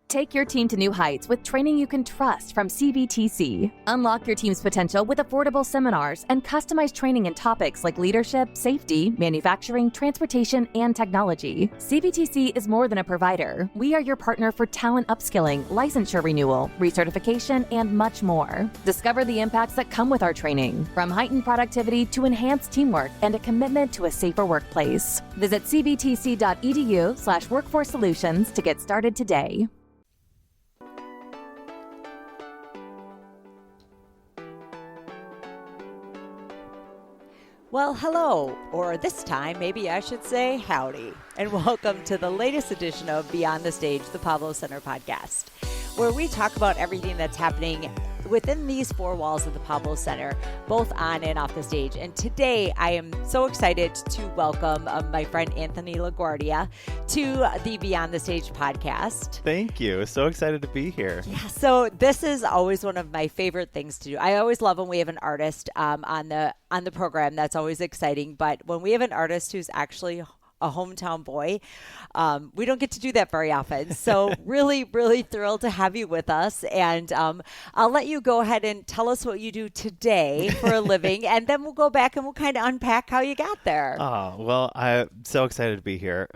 Take your team to new heights with training you can trust from CBTC. Unlock your team's potential with affordable seminars and customized training in topics like leadership, safety, manufacturing, transportation, and technology. CBTC is more than a provider. We are your partner for talent upskilling, licensure renewal, recertification, and much more. Discover the impacts that come with our training, from heightened productivity to enhanced teamwork and a commitment to a safer workplace. Visit cbtc.edu/workforce solutions to get started today. Well, hello, or this time, maybe I should say howdy, and welcome to the latest edition of Beyond the Stage, the Pablo Center podcast, where we talk about everything that's happening within these four walls of the Pablo Center, both on and off the stage. And today I am so excited to welcome my friend Anthony Laguardia to the Beyond the Stage podcast. Thank you. So excited to be here. Yeah, so this is always one of my favorite things to do. I always love when we have an artist on the program. That's always exciting. But when we have an artist who's actually a hometown boy, we don't get to do that very often. So really, really thrilled to have you with us. And I'll let you go ahead and tell us what you do today for a living. And then we'll go back and we'll kind of unpack how you got there. Oh, well, I'm so excited to be here.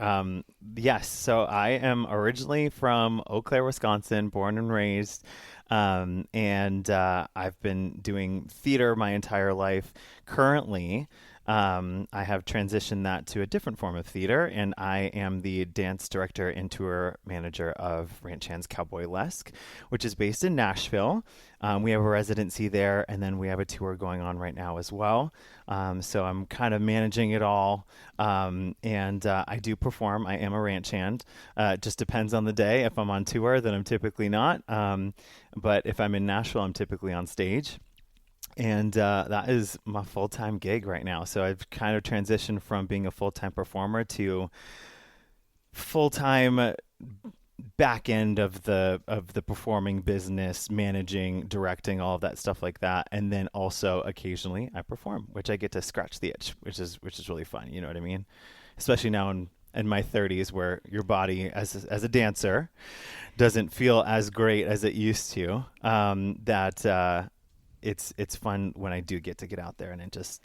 Yes, so I am originally from Eau Claire, Wisconsin, born and raised. And I've been doing theater my entire life. Currently, I have transitioned that to a different form of theater, and I am the dance director and tour manager of Ranch Hand's Cowboy-Lesque, which is based in Nashville. We have a residency there, and then we have a tour going on right now as well. So I'm kind of managing it all, and I do perform. I am a ranch hand. It just depends on the day. If I'm on tour, then I'm typically not. But if I'm in Nashville, I'm typically on stage. And that is my full-time gig right now. So I've kind of transitioned from being a full-time performer to full-time back end of the performing business, managing, directing, all of that stuff like that. And then also occasionally I perform, which I get to scratch the itch, which is really fun. You know what I mean? Especially now in my 30s, where your body as a dancer doesn't feel as great as it used to. It's fun when I do get out there, and it's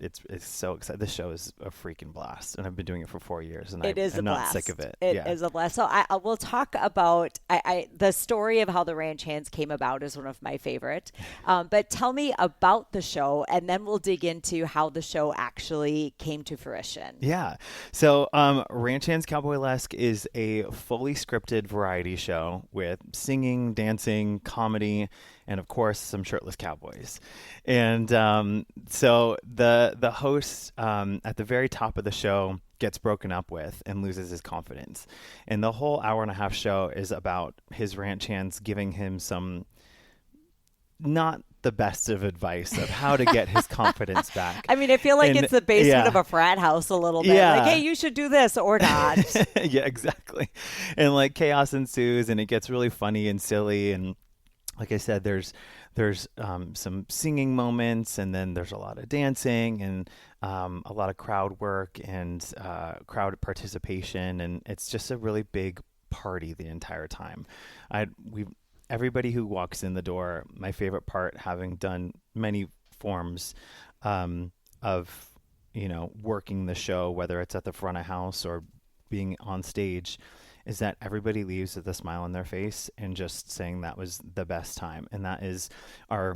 so exciting. This show is a freaking blast, and I've been doing it for 4 years, and I'm not sick of it. It is a blast. So I will talk about the story of how the Ranch Hands came about is one of my favorite. But tell me about the show, and then we'll dig into how the show actually came to fruition. Yeah. So Ranch Hands Cowboy-Lesque is a fully scripted variety show with singing, dancing, comedy, and of course some shirtless cowboys. And so the host at the very top of the show gets broken up with and loses his confidence. And the whole hour-and-a-half show is about his ranch hands giving him some not the best of advice of how to get his confidence back. I mean, I feel like it's the basement of a frat house a little bit. Yeah. Like, hey, you should do this or not. Yeah, exactly. And like chaos ensues, and it gets really funny and silly. And like I said, there's some singing moments, and then there's a lot of dancing and a lot of crowd work and crowd participation, and it's just a really big party the entire time. Everybody who walks in the door, my favorite part, having done many forms of working the show, whether it's at the front of house or being on stage, is that everybody leaves with a smile on their face and just saying that was the best time. And that is our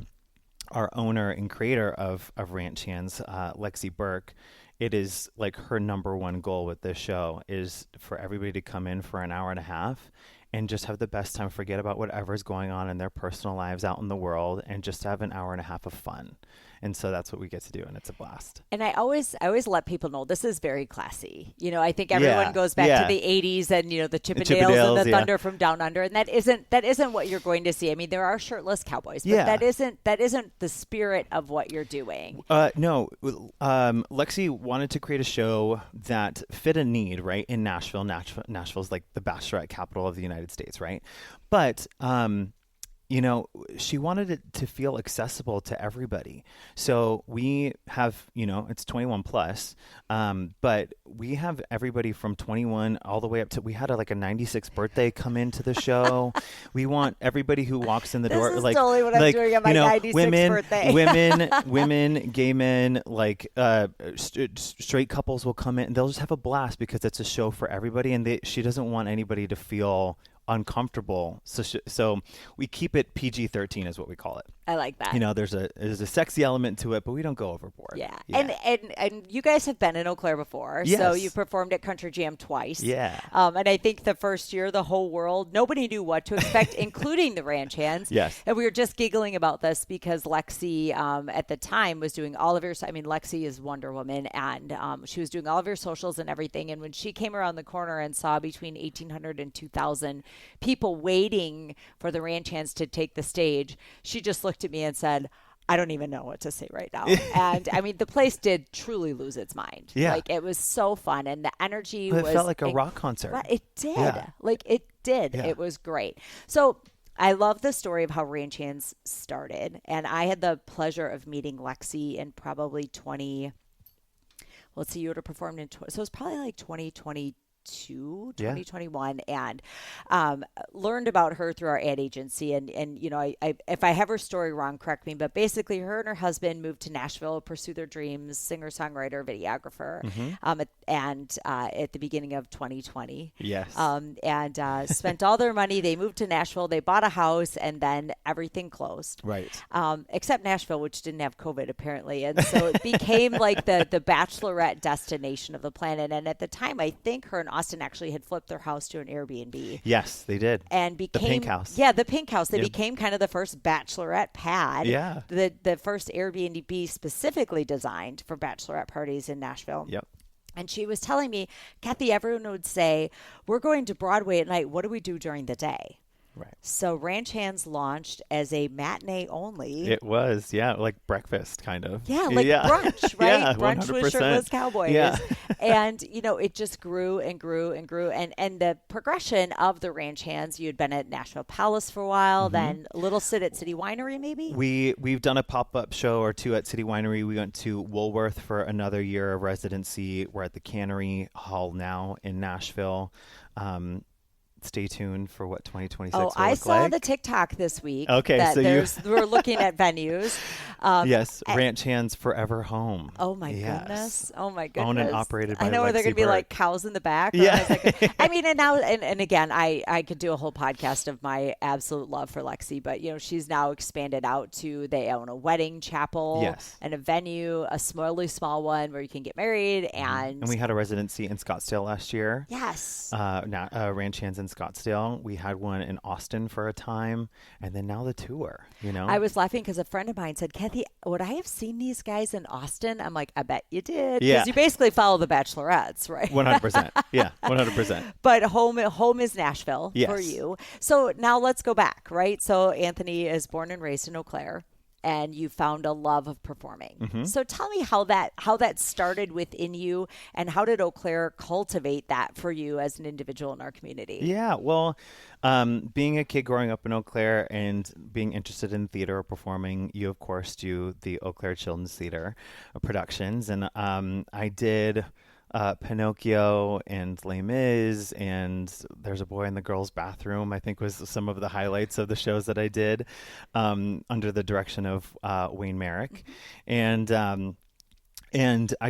owner and creator of Ranch Hands, Lexi Burke. It is like her number one goal with this show is for everybody to come in for an hour and a half and just have the best time, forget about whatever's going on in their personal lives out in the world, and just have an hour and a half of fun. And so that's what we get to do, and it's a blast. And I always let people know this is very classy. I think everyone goes back to the 80s and the Chippendales and the Thunder from Down Under, and that isn't what you're going to see. I mean, there are shirtless cowboys, but that isn't the spirit of what you're doing. No, Lexi wanted to create a show that fit a need, right? In Nashville. Nashville's like the bachelorette capital of the United States, right? But she wanted it to feel accessible to everybody. So we have, it's 21 plus, but we have everybody from 21 all the way up to, we had a 96th birthday come into the show. We want everybody who walks in the door. This is totally what I'm doing on my 96th birthday. women, gay men, straight couples will come in and they'll just have a blast because it's a show for everybody. And she doesn't want anybody to feel uncomfortable, so we keep it PG-13 is what we call it. I like that. There's a sexy element to it, but we don't go overboard. Yeah. And you guys have been in Eau Claire before, yes. So you performed at Country Jam twice. Yeah. And I think the first year, the whole world, nobody knew what to expect, including the ranch hands. Yes. And we were just giggling about this because Lexi at the time was doing all of her. I mean, Lexi is Wonder Woman, and she was doing all of her socials and everything. And when she came around the corner and saw between 1,800 and 2,000 people waiting for the ranch hands to take the stage, she just looked at me and said, I don't even know what to say right now. And I mean, the place did truly lose its mind. Yeah. It was so fun. And the energy it felt like a rock concert. It did. Yeah. It did. Yeah. It was great. So I love the story of how Ranch Hands started. And I had the pleasure of meeting Lexi in probably you would have performed in, so it was probably 2022. 2021, and learned about her through our ad agency. And I if I have her story wrong, correct me, but basically her and her husband moved to Nashville to pursue their dreams, singer-songwriter, videographer, at the beginning of 2020. Yes. And spent all their money. They moved to Nashville, they bought a house, and then everything closed. Right. Except Nashville, which didn't have COVID apparently. And so it became the bachelorette destination of the planet. And at the time, I think her and Austin actually had flipped their house to an Airbnb. Yes, they did. And became the pink house. Yeah, the pink house. They became kind of the first bachelorette pad. Yeah. The first Airbnb specifically designed for bachelorette parties in Nashville. Yep. And she was telling me, Kathy, everyone would say, we're going to Broadway at night. What do we do during the day? Right. So Ranch Hands launched as a matinee only. It was, like breakfast kind of. Yeah, brunch, right? Yeah, Brunch 100%. with Shirtless Cowboys. Yeah. And, it just grew and grew and grew. And the progression of the Ranch Hands, you had been at Nashville Palace for a while, then a little sit at City Winery maybe? We've done a pop-up show or two at City Winery. We went to Woolworth for another year of residency. We're at the Cannery Hall now in Nashville. Stay tuned for what 2026 will look like. I saw the TikTok this week. Okay, that we're looking at venues. Yes, Ranch Hands Forever Home. Oh my goodness! Oh my goodness! Owned and operated by I know, Lexi are there going to be Burke. cows in the back? Yeah. And now, and again, I could do a whole podcast of my absolute love for Lexi, but she's now expanded out to, they own a wedding chapel, yes, and a venue, a really small one where you can get married, and we had a residency in Scottsdale last year. Yes. Ranch Hands in Scottsdale. We had one in Austin for a time, and then now the tour. I was laughing because a friend of mine said, Kathy, would I have seen these guys in Austin? I'm like, I bet you did. Yeah. Because you basically follow the Bachelorettes, right? 100%. Yeah, 100%. But home is Nashville yes. for you. So now let's go back, right? So Anthony is born and raised in Eau Claire, and you found a love of performing. Mm-hmm. So tell me how that started within you, and how did Eau Claire cultivate that for you as an individual in our community? Yeah, well, being a kid growing up in Eau Claire and being interested in theater or performing, you of course do the Eau Claire Children's Theater productions, and I did Pinocchio and Les Mis, and There's a Boy in the Girls' Bathroom, I think was some of the highlights of the shows that I did under the direction of Wayne Merrick. And I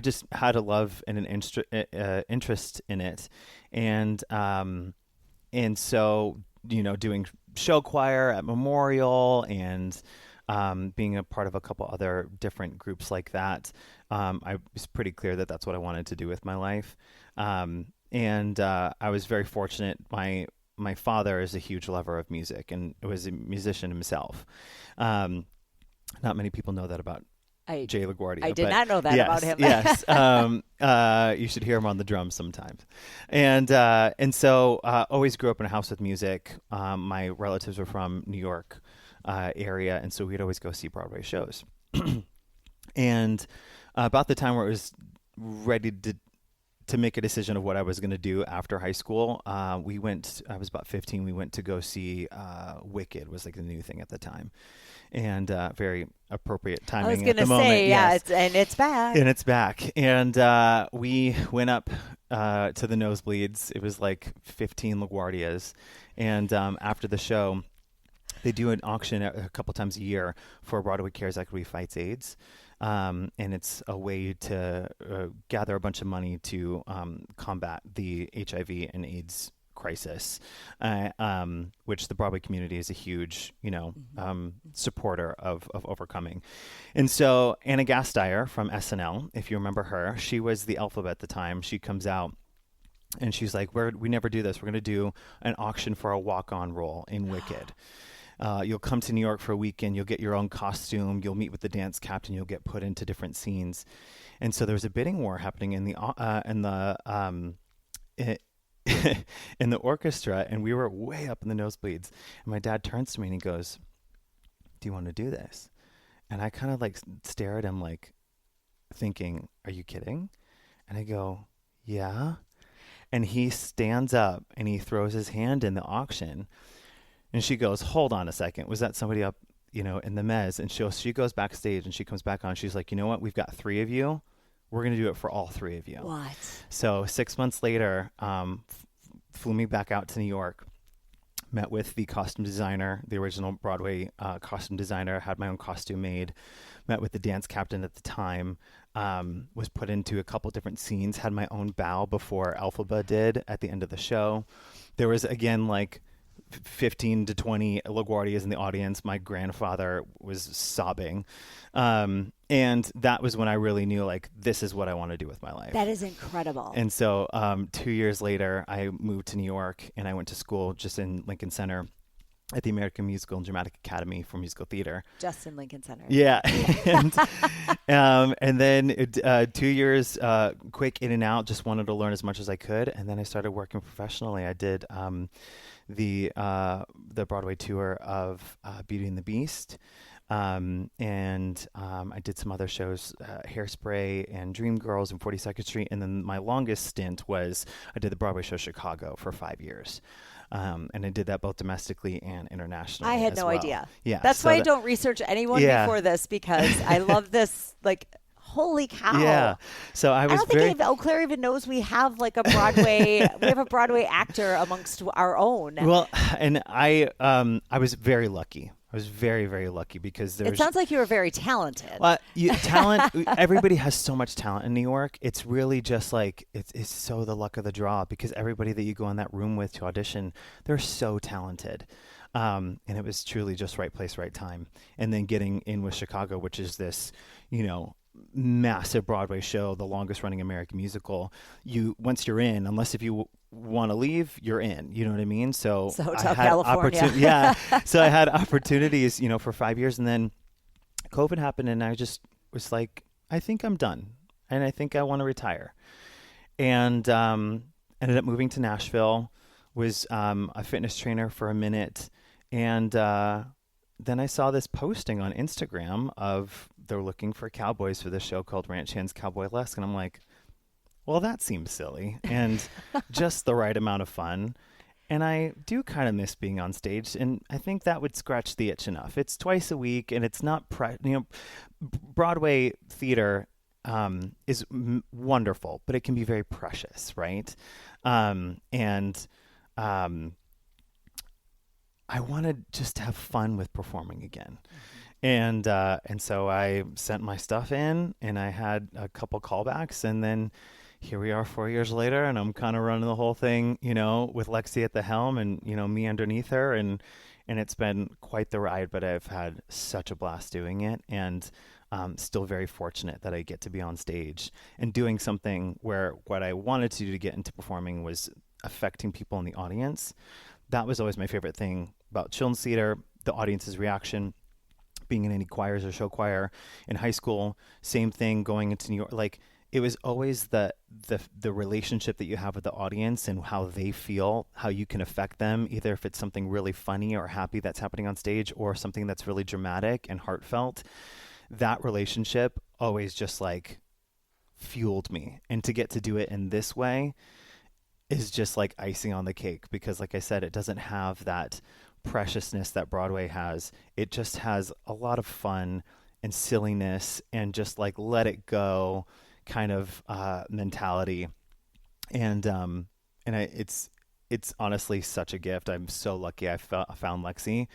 just had a love and an interest in it. And so, doing show choir at Memorial and being a part of a couple other different groups like that, I was pretty clear that that's what I wanted to do with my life. And I was very fortunate. My father is a huge lover of music and was a musician himself. Not many people know that about Jay Laguardia. I did not know that about him. Yes. You should hear him on the drums sometimes. And so always grew up in a house with music. My relatives were from New York area, and so we'd always go see Broadway shows. And about the time where it was ready to make a decision of what I was going to do after high school, I was about 15. We went to go see Wicked, was like the new thing at the time. And very appropriate timing at the moment. I was going to say, yes. it's back. And it's back. And we went up to the nosebleeds. It was like 15 LaGuardias. And after the show, they do an auction a couple times a year for Broadway Cares Equity Fights AIDS. And it's a way to gather a bunch of money to combat the HIV and AIDS crisis, which the Broadway community is a huge, supporter of overcoming. And so Anna Gasteyer from SNL, if you remember her, she was the alphabet at the time. She comes out and she's like, we never do this. We're going to do an auction for a walk-on role in Wicked. You'll come to New York for a weekend. You'll get your own costume. You'll meet with the dance captain. You'll get put into different scenes. And so there was a bidding war happening in the in the orchestra, and we were way up in the nosebleeds. And my dad turns to me and he goes, "Do you want to do this?" And I kind of like stare at him, like thinking, "Are you kidding?" And I go, "Yeah." And he stands up and he throws his hand in the auction. And she goes, "Hold on a second. Was that somebody up, in the mezz?" And she goes backstage and she comes back on. She's like, "You know what? We've got 3 of you. We're going to do it for all 3 of you." What? So 6 months later, flew me back out to New York, met with the costume designer, the original Broadway costume designer, had my own costume made, met with the dance captain at the time, was put into a couple different scenes, had my own bow before Elphaba did at the end of the show. There was, again, like 15 to 20 LaGuardias in the audience. My grandfather was sobbing. And that was when I really knew, like, this is what I want to do with my life. That is incredible. And so 2 years later, I moved to New York and I went to school just in Lincoln Center at the American Musical and Dramatic Academy for Musical Theater. Just in Lincoln Center. Yeah. And then 2 years, quick in and out, just wanted to learn as much as I could. And then I started working professionally. I did the Broadway tour of Beauty and the Beast. And I did some other shows, Hairspray and Dreamgirls and 42nd Street. And then my longest stint was I did the Broadway show Chicago for 5 years. And I did that both domestically and internationally. I had no idea. Yeah. That's why I don't research anyone before this, because I love this, like, holy cow. Yeah. So I don't think Eau Claire even knows we have like a Broadway, we have a Broadway actor amongst our own. Well, and I was very lucky. I was very, very lucky because it sounds like you were very talented. Talent, everybody has so much talent in New York. It's really just like, it's so the luck of the draw, because everybody that you go in that room with to audition, they're so talented. And it was truly just right place, right time. And then getting in with Chicago, which is this, massive Broadway show, the longest running American musical. Once you're in, unless if you want to leave, you're in. You know what I mean? So Hotel I had California. So I had opportunities, for 5 years, and then COVID happened, and I just was like, I think I'm done, and I think I want to retire. And ended up moving to Nashville. Was a fitness trainer for a minute, and then I saw this posting on Instagram of they're looking for cowboys for this show called Ranch Hands Cowboy-Lesque. And I'm like, well, that seems silly and just the right amount of fun. And I do kind of miss being on stage. And I think that would scratch the itch enough. It's twice a week, and it's not, Broadway theater is wonderful, but it can be very precious, right? And I wanted just to have fun with performing again. And so I sent my stuff in, and I had a couple callbacks, and then here we are 4 years later, and I'm kind of running the whole thing, with Lexi at the helm and, me underneath her. And it's been quite the ride, but I've had such a blast doing it, and still very fortunate that I get to be on stage and doing something where what I wanted to do to get into performing was affecting people in the audience. That was always my favorite thing about children's theater, the audience's reaction. Being in any choirs or show choir in high school, same thing going into New York. Like, it was always the relationship that you have with the audience and how they feel, how you can affect them, either if it's something really funny or happy that's happening on stage or something that's really dramatic and heartfelt. That relationship always just like fueled me. And to get to do it in this way is just like icing on the cake, because like I said, it doesn't have that preciousness that Broadway has. It just has a lot of fun and silliness and just like let it go kind of mentality. And it's honestly such a gift. I'm so lucky I found Lexi,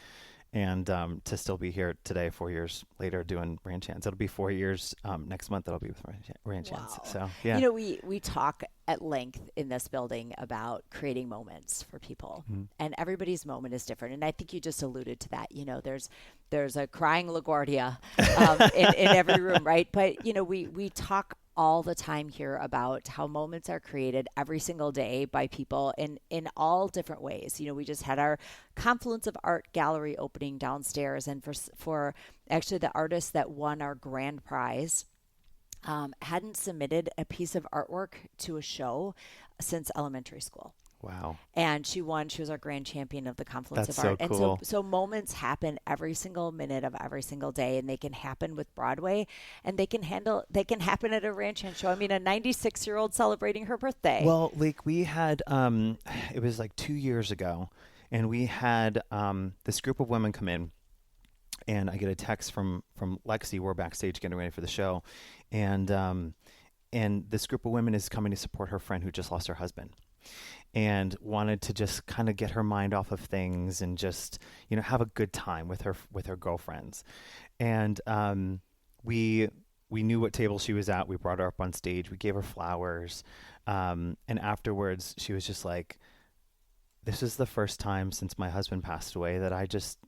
and to still be here today, 4 years later, doing Ranch Hands. It'll be 4 years next month that I'll be with Ranch Hands. Wow. So yeah, you know, we talk at length in this building about creating moments for people, and everybody's moment is different. And I think you just alluded to that. You know, there's a crying LaGuardia in every room, right? But you know, we talk all the time here about how moments are created every single day by people in all different ways. You know, we just had our Confluence of Art gallery opening downstairs, and for actually the artist that won our grand prize hadn't submitted a piece of artwork to a show since elementary school. wow. And she won. She was our grand champion of the Confluence That's of Art. so And cool. so moments happen every single minute of every single day, and they can happen with Broadway, and they can happen at a Ranch Hand show. I mean, a 96-year-old celebrating her birthday. Well, like we had, it was like 2 years ago, and we had this group of women come in, and I get a text from Lexi. We're backstage getting ready for the show, and this group of women is coming to support her friend who just lost her husband, and wanted to just kind of get her mind off of things and just, you know, have a good time with her girlfriends. And we knew what table she was at. We brought her up on stage. We gave her flowers, and afterwards she was just like, "This is the first time since my husband passed away that I just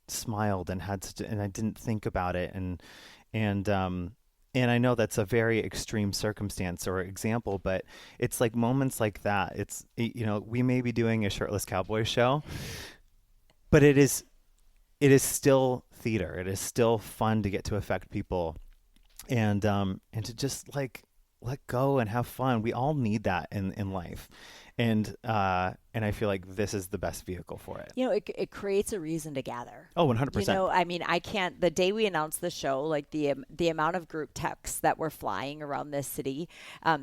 smiled and and I didn't think about it." And I know that's a very extreme circumstance or example, but it's like moments like that. It's, you know, we may be doing a shirtless cowboy show, but it is still theater. It is still fun to get to affect people, and to just like let go and have fun. We all need that in life. And I feel like this is the best vehicle for it. You know, it creates a reason to gather. Oh, 100%. You know, I mean, the day we announced the show, like the amount of group texts that were flying around this city,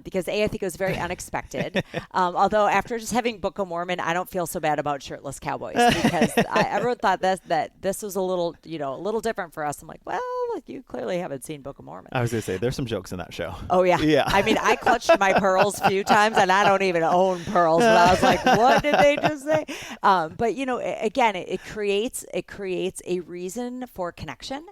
because I think it was very unexpected. Although after just having Book of Mormon, I don't feel so bad about shirtless cowboys, because everyone thought that this was a little different for us. I'm like, well, like, you clearly haven't seen Book of Mormon. I was going to say, there's some jokes in that show. Oh, yeah. Yeah. I mean, I clutched my pearls a few times, and I don't even own pearls, but I was like, what did they just say? But, you know, again, it creates a reason for connection.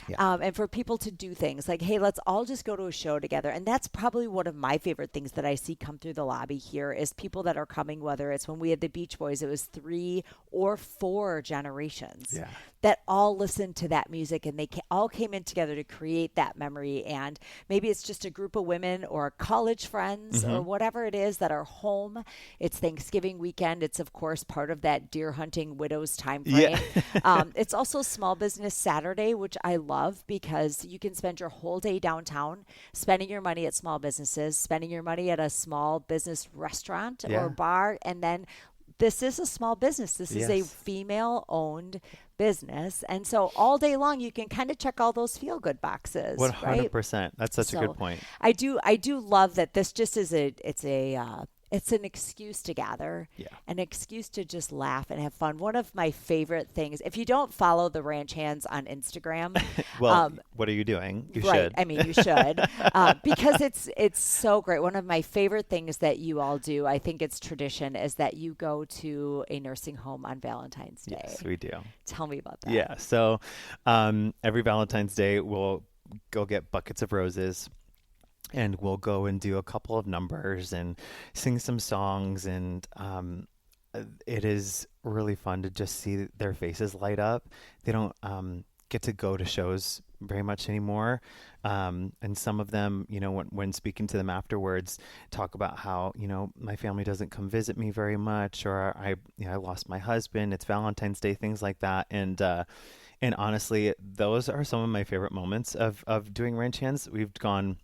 Yeah. And for people to do things like, hey, let's all just go to a show together. And that's probably one of my favorite things that I see come through the lobby here is people that are coming, whether it's when we had the Beach Boys, it was 3 or 4 generations that all listened to that music, and they all came in together to create that memory. And maybe it's just a group of women or college friends or whatever it is that are home. It's Thanksgiving weekend. It's, of course, part of that deer hunting widows time frame. It's also Small Business Saturday, which I love, because you can spend your whole day downtown spending your money at small businesses, spending your money at a small business restaurant or bar, and then this is a small business. This is a female-owned business, and so all day long you can kind of check all those feel-good boxes. 100%. Right? That's such a good point. I do love that this just is it's an excuse to gather, an excuse to just laugh and have fun. One of my favorite things, if you don't follow the Ranch Hands on Instagram, well, what are you doing? You should. I mean, you should, because it's so great. One of my favorite things that you all do, I think it's tradition, is that you go to a nursing home on Valentine's Day. Yes, we do. Tell me about that. Yeah. So every Valentine's Day, we'll go get buckets of roses, and we'll go and do a couple of numbers and sing some songs. And it is really fun to just see their faces light up. They don't get to go to shows very much anymore. And some of them, you know, when speaking to them afterwards, talk about how, you know, my family doesn't come visit me very much, or I lost my husband. It's Valentine's Day, things like that. And honestly, those are some of my favorite moments of doing Ranch Hands. We've gone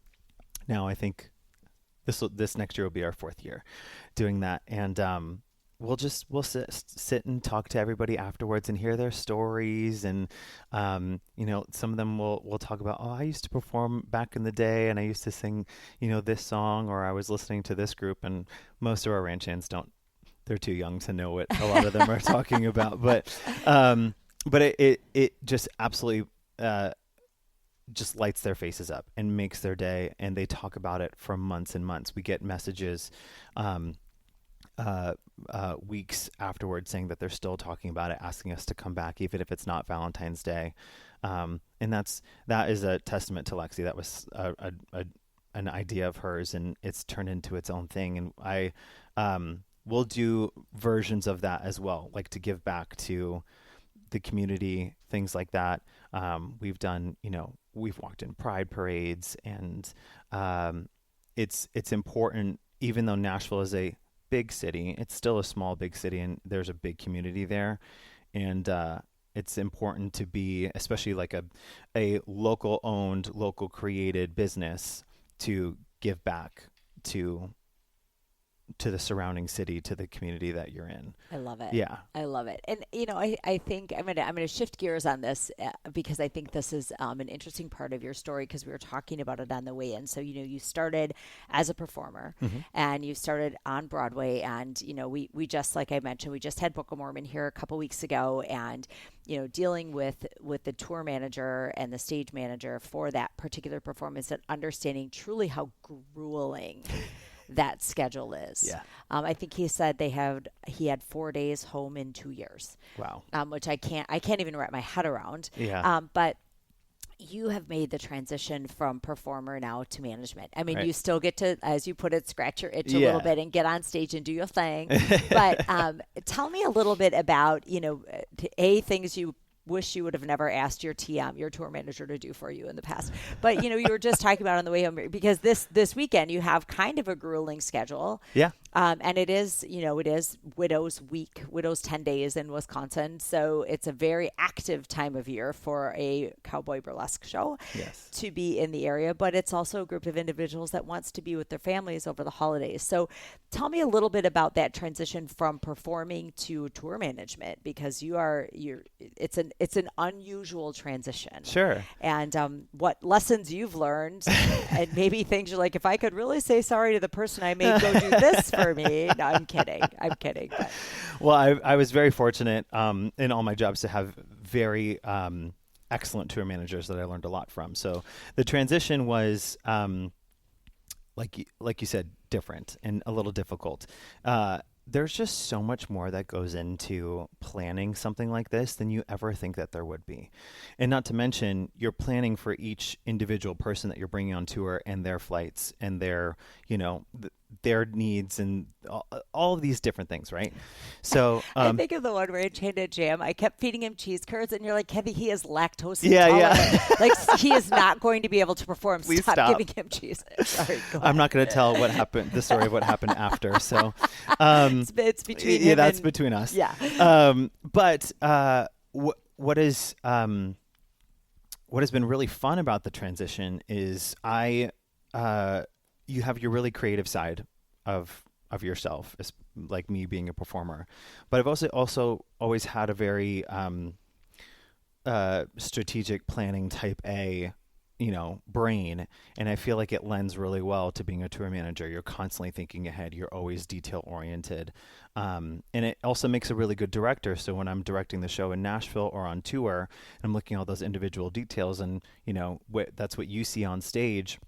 now, I think this next year will be our 4th year doing that. And we'll sit and talk to everybody afterwards and hear their stories. And some of them will talk about, oh, I used to perform back in the day and I used to sing this song, or I was listening to this group. And most of our ranch hands don't, they're too young to know what a lot of them are talking about, but it just absolutely just lights their faces up and makes their day, and they talk about it for months and months. We get messages weeks afterwards saying that they're still talking about it, asking us to come back, even if it's not Valentine's Day. And that is a testament to Lexi. That was an idea of hers, and it's turned into its own thing. And I will do versions of that as well, like to give back to the community, things like that. We've done, we've walked in pride parades, and it's important, even though Nashville is a big city, it's still a small, big city, and there's a big community there. And it's important to be, especially like a local owned, local created business, to give back to the surrounding city, to the community that you're in. I love it. Yeah. I love it. And, I think I'm going to shift gears on this because I think this is an interesting part of your story, because we were talking about it on the way in. So, you started as a performer, and you started on Broadway, and, we just, like I mentioned, we just had Book of Mormon here a couple weeks ago, and, dealing with the tour manager and the stage manager for that particular performance, and understanding truly how grueling that schedule is. Yeah. I think he said he had 4 days home in 2 years. Wow. Which I can't even wrap my head around. Yeah. But you have made the transition from performer now to management. I mean, Right. You still get to, as you put it, scratch your itch a Yeah. little bit and get on stage and do your thing. But tell me a little bit about, things you wish you would have never asked your TM, your tour manager, to do for you in the past. But, you were just talking about on the way home, because this weekend you have kind of a grueling schedule. Yeah. And it is Widows Week, Widows 10 days in Wisconsin. So it's a very active time of year for a cowboy burlesque show. Yes. To be in the area. But it's also a group of individuals that wants to be with their families over the holidays. So tell me a little bit about that transition from performing to tour management, because it's an unusual transition. Sure. And what lessons you've learned, and maybe things you're like, if I could really say sorry to the person I made go do this for me. No, I'm kidding. But. Well, I was very fortunate in all my jobs to have very excellent tour managers that I learned a lot from. So the transition was, like you said, different and a little difficult. There's just so much more that goes into planning something like this than you ever think that there would be. And not to mention, you're planning for each individual person that you're bringing on tour, and their flights, and their, their needs, and all of these different things, right? So I think of the one where I chained a jam. I kept feeding him cheese curds, and you're like, Kathy, he is lactose intolerant. Yeah. Like, he is not going to be able to perform. Please Stop giving him cheese. Sorry, go I'm not going to tell the story of what happened after. So it's between him that's and, between us. Yeah. But what has been really fun about the transition is you have your really creative side of yourself, as like me being a performer, but I've also always had a very strategic planning type A brain, and I feel like it lends really well to being a tour manager. You're constantly thinking ahead. You're always detail oriented, and it also makes a really good director. So when I'm directing the show in Nashville or on tour, I'm looking at all those individual details, and that's what you see on stage.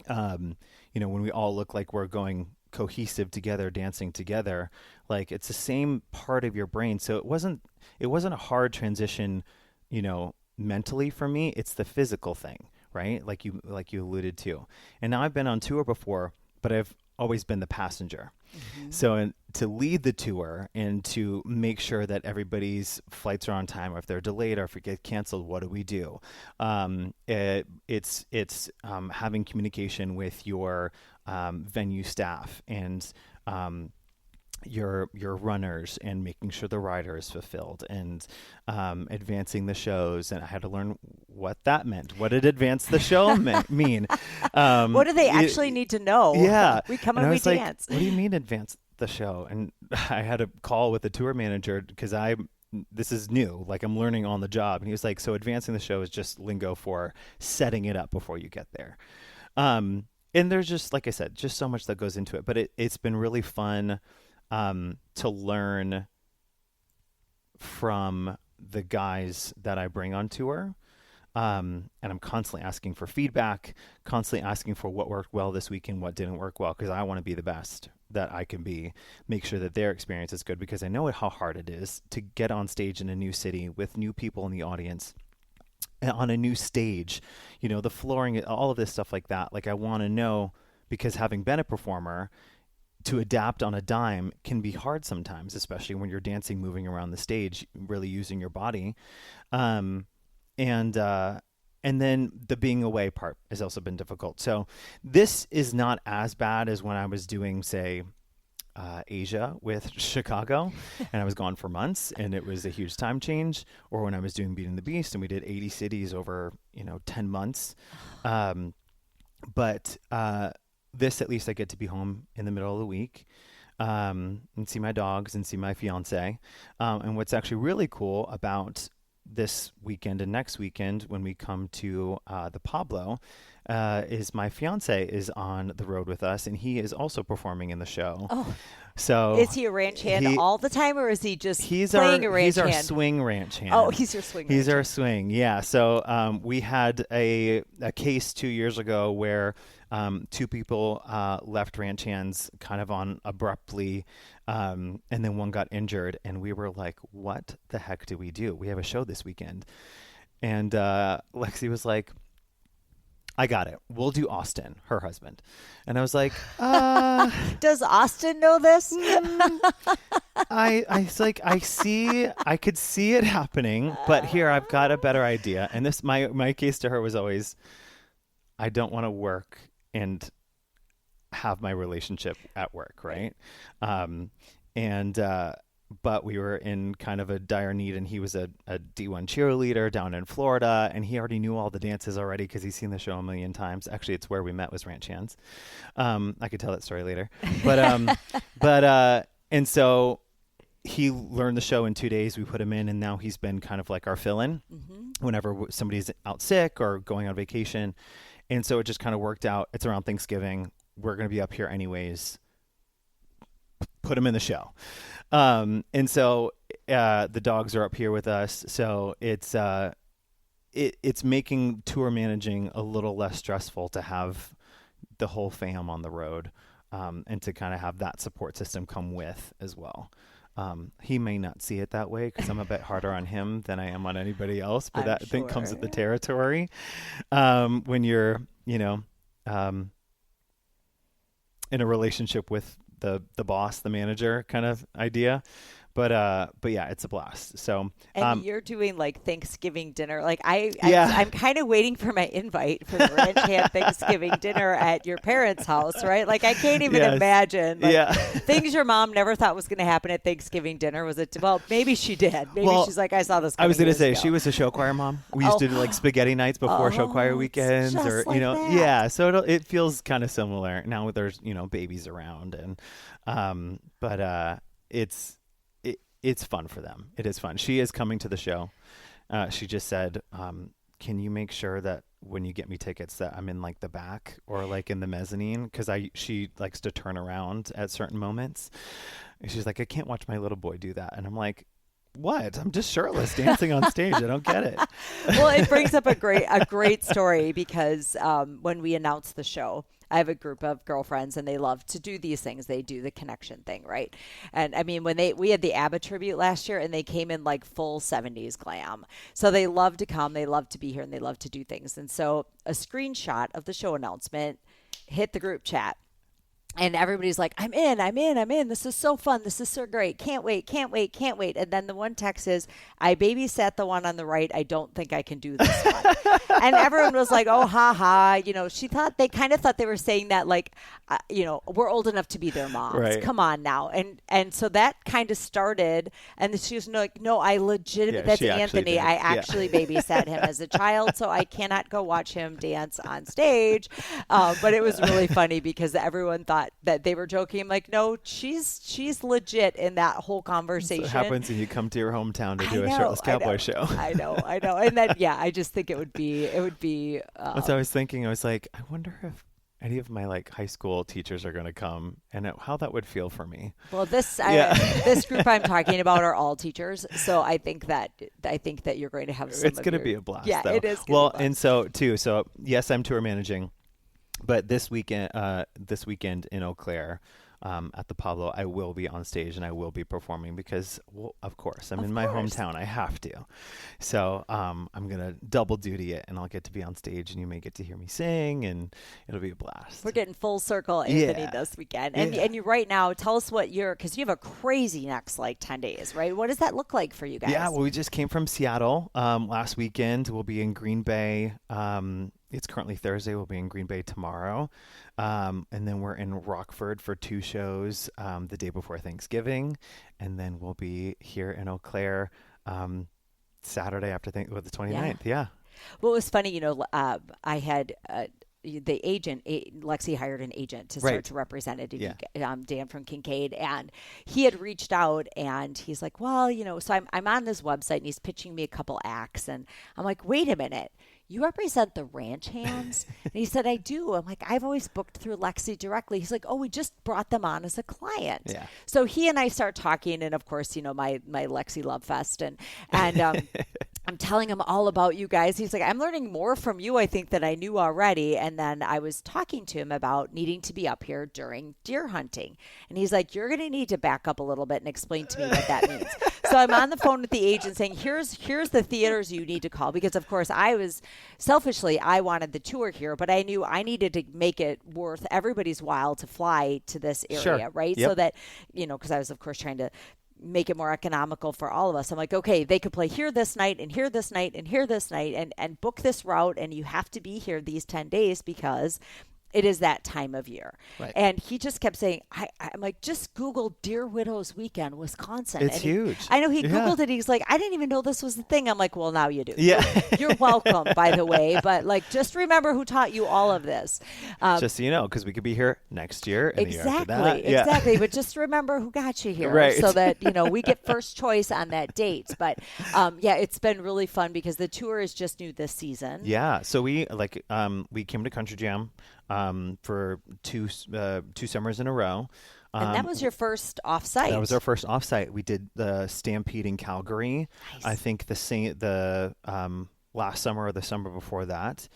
When we all look like we're going cohesive together, dancing together, like it's the same part of your brain. So it wasn't a hard transition, mentally for me. It's the physical thing, right? Like you alluded to. And now I've been on tour before, but I've always been the passenger. Mm-hmm. So to lead the tour and to make sure that everybody's flights are on time, or if they're delayed or if it gets canceled, what do we do? It's having communication with your venue staff and your runners, and making sure the rider is fulfilled, and advancing the shows. And I had to learn what that meant. What did advance the show mean? What do they actually need to know? Yeah. We come and and we I was like, dance. what do you mean advance the show, and I had a call with the tour manager because this is new, like I'm learning on the job. And he was like, so advancing the show is just lingo for setting it up before you get there. And there's just, like I said, just so much that goes into it, but it's been really fun to learn from the guys that I bring on tour. And I'm constantly asking for feedback, constantly asking for what worked well this weekend, what didn't work well, because I want to be the best that I can be, make sure that their experience is good, because I know how hard it is to get on stage in a new city with new people in the audience and on a new stage, the flooring, all of this stuff like that. Like I want to know, because having been a performer, to adapt on a dime can be hard sometimes, especially when you're dancing, moving around the stage, really using your body. And then the being away part has also been difficult. So this is not as bad as when I was doing, say, Asia with Chicago, and I was gone for months, and it was a huge time change. Or when I was doing Beat and the Beast, and we did 80 cities over 10 months. But this, at least I get to be home in the middle of the week and see my dogs and see my fiance. And what's actually really cool about this weekend and next weekend when we come to the Pablo is my fiance is on the road with us, and he is also performing in the show. Oh, so is he a ranch hand all the time, or is he just playing a ranch hand? He's our swing ranch hand. Oh, he's your swing. He's our swing. Yeah. So we had a case 2 years ago where two people left ranch hands kind of on abruptly, and then one got injured, and we were like, what the heck do we do? We have a show this weekend. And Lexi was like, I got it. We'll do Austin, her husband. And I was like, does Austin know this? I could see it happening, but here I've got a better idea. And this, my case to her was always, I don't want to work and have my relationship at work, right? But we were in kind of a dire need, and he was a D1 cheerleader down in Florida, and he already knew all the dances already because he's seen the show a million times. Actually, it's where we met was Ranch Hands. I could tell that story later. And so he learned the show in 2 days. We put him in, and now he's been kind of like our fill-in whenever somebody's out sick or going on vacation. And so it just kind of worked out. It's around Thanksgiving. We're going to be up here anyways. Put him in the show. And so the dogs are up here with us. So it's making tour managing a little less stressful to have the whole fam on the road, and to kind of have that support system come with as well. He may not see it that way because I'm a bit harder on him than I am on anybody else, but I think comes with the territory. When you're, in a relationship with the boss, the manager kind of idea. But yeah, it's a blast. So, and you're doing like Thanksgiving dinner. Like I'm kind of waiting for my invite for the Ranch Hand Thanksgiving dinner at your parents' house, right? Like I can't even imagine things your mom never thought was going to happen at Thanksgiving dinner. Was it? Well, maybe she did. Maybe she's like, I saw this. I was going to say she was a show choir mom. We used to do like spaghetti nights before show choir weekends, or like that. Yeah. So it feels kind of similar now. There's babies around, and but it's fun for them. It is fun. She is coming to the show. She just said, can you make sure that when you get me tickets that I'm in like the back or like in the mezzanine? Because she likes to turn around at certain moments. And she's like, I can't watch my little boy do that. And I'm like, what? I'm just shirtless dancing on stage. I don't get it. Well, it brings up a great story because when we announced the show, I have a group of girlfriends, and they love to do these things. They do the connection thing, right? And I mean, we had the ABBA tribute last year, and they came in like full 70s glam. So they love to come, they love to be here, and they love to do things. And so a screenshot of the show announcement hit the group chat. And everybody's like, I'm in. This is so fun. This is so great. Can't wait. And then the one text is, I babysat the one on the right. I don't think I can do this one. And everyone was like, oh, ha ha. They kind of thought they were saying that like, we're old enough to be their moms. Right. Come on now. And so that kind of started. And she was like, no, I legitimately, that's Anthony. I actually babysat him as a child. So I cannot go watch him dance on stage. But it was really funny because everyone thought thought that they were joking. I'm like, no, she's legit in that whole conversation. That's what happens when you come to your hometown to do a know, shirtless cowboy show. I know. And then, yeah, I just think it would be. That's what I was thinking. I was like, I wonder if any of my like high school teachers are going to come and how that would feel for me. Well, this group I'm talking about are all teachers, so I think that you're going to have some. It's going to be a blast. Yeah, though. it is. Well, and so yes, I'm tour managing, but this weekend in Eau Claire. At the Pablo, I will be on stage and I will be performing because, well, of course, I'm in my hometown. I have to. So I'm going to double duty it, and I'll get to be on stage, and you may get to hear me sing, and it'll be a blast. We're getting full circle, Anthony, this weekend. And you right now, tell us because you have a crazy next 10 days, right? What does that look like for you guys? Yeah, well, we just came from Seattle last weekend. We'll be in Green Bay. It's currently Thursday. We'll be in Green Bay tomorrow. And then we're in Rockford for 2 shows the day before Thanksgiving. And then we'll be here in Eau Claire Saturday after the 29th. Yeah. Well, it was funny, I had the agent, Lexi hired an agent to start to represent it, Dan from Kincaid, and he had reached out and he's like, well, so I'm on this website and he's pitching me a couple acts, and I'm like, wait a minute. You represent the ranch hands? And he said, I do. I'm like, I've always booked through Lexi directly. He's like, oh, we just brought them on as a client. Yeah. So he and I start talking, and of course, my Lexi love fest, and I'm telling him all about you guys. He's like, I'm learning more from you, I think, that I knew already. And then I was talking to him about needing to be up here during deer hunting. And he's like, you're going to need to back up a little bit and explain to me what that means. So I'm on the phone with the agent saying, here's the theaters you need to call. Because, of course, selfishly, I wanted the tour here, but I knew I needed to make it worth everybody's while to fly to this area, right? Yep. So that, because I was, of course, trying to make it more economical for all of us. I'm like, okay, they could play here this night and here this night and here this night and book this route, and you have to be here these 10 days because it is that time of year. Right. And he just kept saying, I'm like, just Google Deer Widows Weekend, Wisconsin. It's huge. I know he Googled it. He's like, I didn't even know this was the thing. I'm like, well, now you do. Yeah. You're welcome, by the way. But just remember who taught you all of this. Just so you know, because we could be here next year and exactly, the year after that. Yeah. Exactly. But just remember who got you here. Right. So that, we get first choice on that date. But it's been really fun because the tour is just new this season. Yeah. So we came to Country Jam for two summers in a row. And that was your first offsite. That was our first offsite. We did the Stampede in Calgary. Nice. I think the last summer or the summer before that.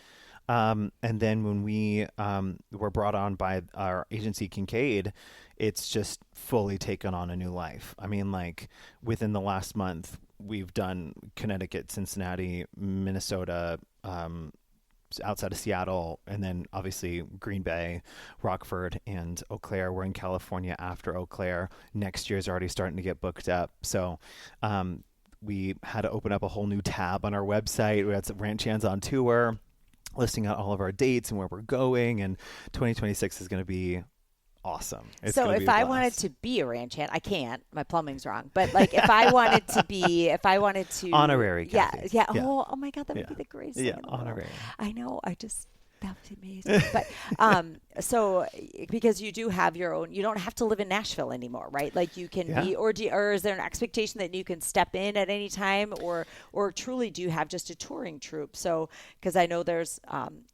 And then when we were brought on by our agency Kincaid, it's just fully taken on a new life. I mean, within the last month, we've done Connecticut, Cincinnati, Minnesota, outside of Seattle, and then obviously Green Bay, Rockford, and Eau Claire. We're in California after Eau Claire. Next year's already starting to get booked up. So we had to open up a whole new tab on our website. We had some Ranch Hands on Tour, listing out all of our dates and where we're going, and 2026 is going to be awesome. So if I wanted to be a ranch hand, I can't. My plumbing's wrong. But if I wanted to honorary. Yeah. Yeah. Oh my God, that would be the greatest thing. Yeah, honorary. I know. That was amazing. But so because you do have your own, you don't have to live in Nashville anymore, right? You can be, or is there an expectation that you can step in at any time, or truly do you have just a touring troupe? So because I know there's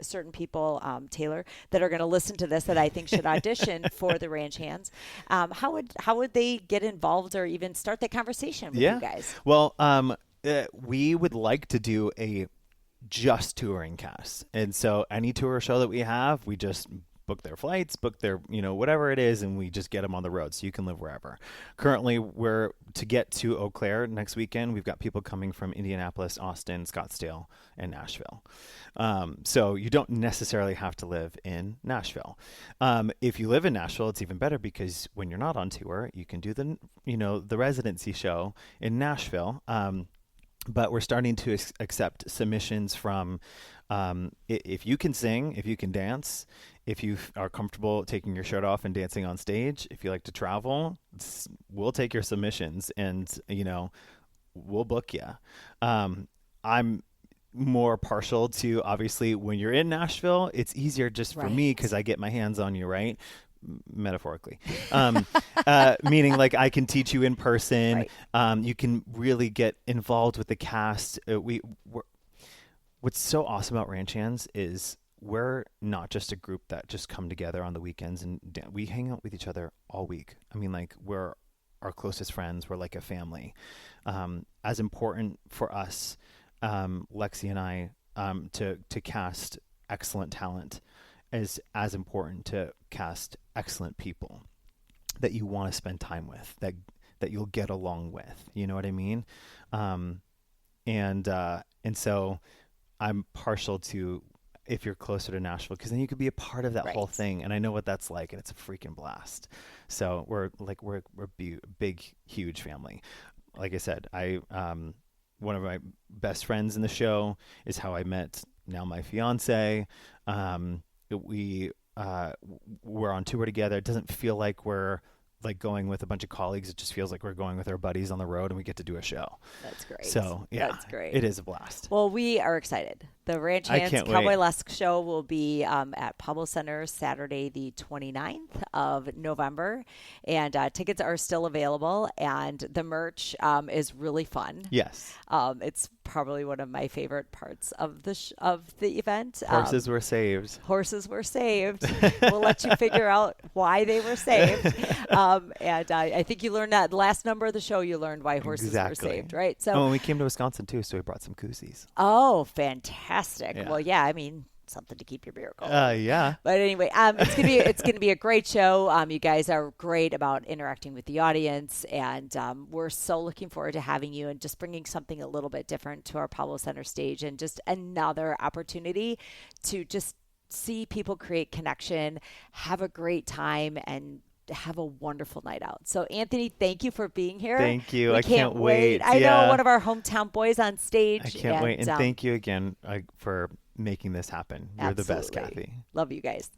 certain people, Taylor, that are going to listen to this that I think should audition for the Ranch Hands. How would they get involved or even start that conversation with you guys? Well, we would like to do a just touring cast, and so any tour show that we have, we just book their flights, book their whatever it is, and we just get them on the road so you can live wherever. Currently, we're to get to Eau Claire next weekend. We've got people coming from Indianapolis, Austin, Scottsdale, and Nashville. So you don't necessarily have to live in Nashville. If you live in Nashville, it's even better because when you're not on tour, you can do the residency show in Nashville. But we're starting to accept submissions from if you can sing, if you can dance, if you are comfortable taking your shirt off and dancing on stage, if you like to travel, we'll take your submissions and, we'll book you. I'm more partial to, obviously, when you're in Nashville, it's easier just for me because I get my hands on you, right? metaphorically, meaning like I can teach you in person. Right. You can really get involved with the cast. What's so awesome about Ranch Hands is we're not just a group that just come together on the weekends and we hang out with each other all week. I mean, like we're our closest friends. We're like a family. As important for us, Lexi and I, to cast excellent talent is as important to cast excellent people that you want to spend time with, that you'll get along with. You know what I mean? And so I'm partial to if you're closer to Nashville, because then you could be a part of that Right. whole thing. And I know what that's like, and it's a freaking blast. So we're big, huge family. Like I said, one of my best friends in the show is how I met now my fiance. We're on tour together. It doesn't feel like we're like going with a bunch of colleagues. It just feels like we're going with our buddies on the road, and we get to do a show. That's great. So yeah, that's great. It is a blast. Well, we are excited. The Ranch Hands Cowboy-Lesque show will be at Pablo Center Saturday, the 29th of November, and tickets are still available. And the merch is really fun. Yes, it's probably one of my favorite parts of the event. Horses were saved. Horses were saved. We'll let you figure out why they were saved. And I think you learned that last number of the show. You learned why horses were saved, right? So, and we came to Wisconsin too, so we brought some koozies. Oh, fantastic! Yeah. Well, yeah, I mean, something to keep your beer going. Yeah. But anyway, it's gonna be a great show. You guys are great about interacting with the audience, and we're so looking forward to having you and just bringing something a little bit different to our Pablo Center stage, and just another opportunity to just see people create connection, have a great time, and have a wonderful night out. So Anthony, thank you for being here. Thank you. I can't wait. I know, one of our hometown boys on stage. I can't wait. And thank you again for making this happen. You're the best, Kathy. Love you guys.